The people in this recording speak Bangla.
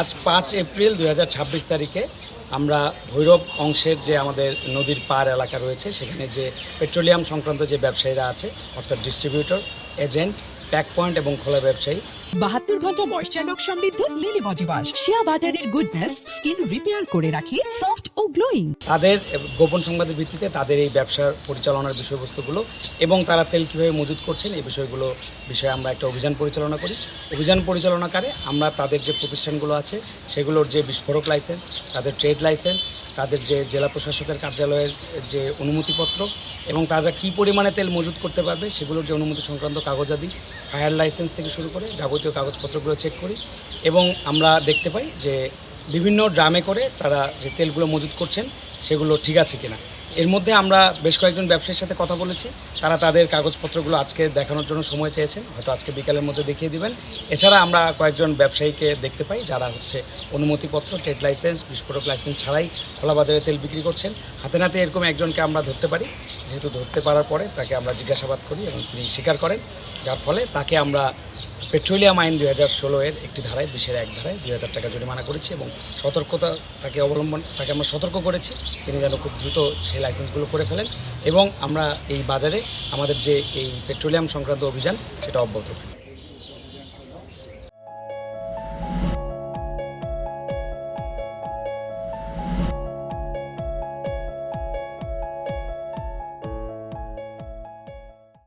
আজ 5 এপ্রিল 2026 তারিখে আমরা ভৈরব অংশের যে আমাদের নদীর পাড় এলাকা রয়েছে সেখানে যে পেট্রোলিয়াম সংক্রান্ত যে ব্যবসায়ীরা আছে অর্থাৎ ডিস্ট্রিবিউটর, এজেন্ট, প্যাক পয়েন্ট এবং খোলা ব্যবসায়ী 72 ঘন্টা ময়েশ্চার লক সমৃদ্ধ লিলি বডি ওয়াশ শিয়া বাটারের গুডনেস স্কিন রিপেয়ার করে রাখে সফট ও গ্লোয়িং। তাদের গোপন সংবাদের ভিত্তিতে তাদের এই ব্যবসার পরিচালনার বিষয়বস্তুগুলো এবং তারা তেল কীভাবে মজুত করছেন এই বিষয়ে আমরা একটা অভিযান পরিচালনা করি। অভিযান পরিচালনাকারে আমরা তাদের যে প্রতিষ্ঠানগুলো আছে সেগুলোর যে বিস্ফোরক লাইসেন্স, তাদের ট্রেড লাইসেন্স, তাদের যে জেলা প্রশাসকের কার্যালয়ের যে অনুমতিপত্র এবং তারা কী পরিমাণে তেল মজুত করতে পারবে সেগুলোর যে অনুমতি সংক্রান্ত কাগজাদি, ফায়ার লাইসেন্স থেকে শুরু করে যাবতীয় কাগজপত্রগুলো চেক করি এবং আমরা দেখতে পাই যে বিভিন্ন ড্রামে করে তারা যে তেলগুলো মজুত করছেন সেগুলো ঠিক আছে কিনা। এর মধ্যে আমরা বেশ কয়েকজন ব্যবসায়ীর সাথে কথা বলেছি, তারা তাদের কাগজপত্রগুলো আজকে দেখানোর জন্য সময় চেয়েছেন, হয়তো আজকে বিকালের মধ্যে দেখিয়ে দিবেন। এছাড়া আমরা কয়েকজন ব্যবসায়ীকে দেখতে পাই যারা অনুমতিপত্র, ট্রেড লাইসেন্স, বিস্ফোরক লাইসেন্স ছাড়াই খোলা বাজারে তেল বিক্রি করছেন। হাতে নাতে এরকম একজনকে আমরা ধরতে পারি, যেহেতু ধরতে পারার পরে তাকে আমরা জিজ্ঞাসাবাদ করি এবং তিনি স্বীকার করেন, যার ফলে তাকে আমরা পেট্রোলিয়াম আইন 2016 এর একটি ধারায় 20-1 ধারায় 2000 টাকা জরিমানা করেছি এবং তাকে আমরা সতর্ক করেছি তিনি যেন খুব দ্রুত সেই লাইসেন্সগুলো করে ফেলেন এবং আমরা এই বাজারে আমাদের যে এই পেট্রোলিয়াম সংক্রান্ত অভিযান সেটা অব্যাহত রাখি।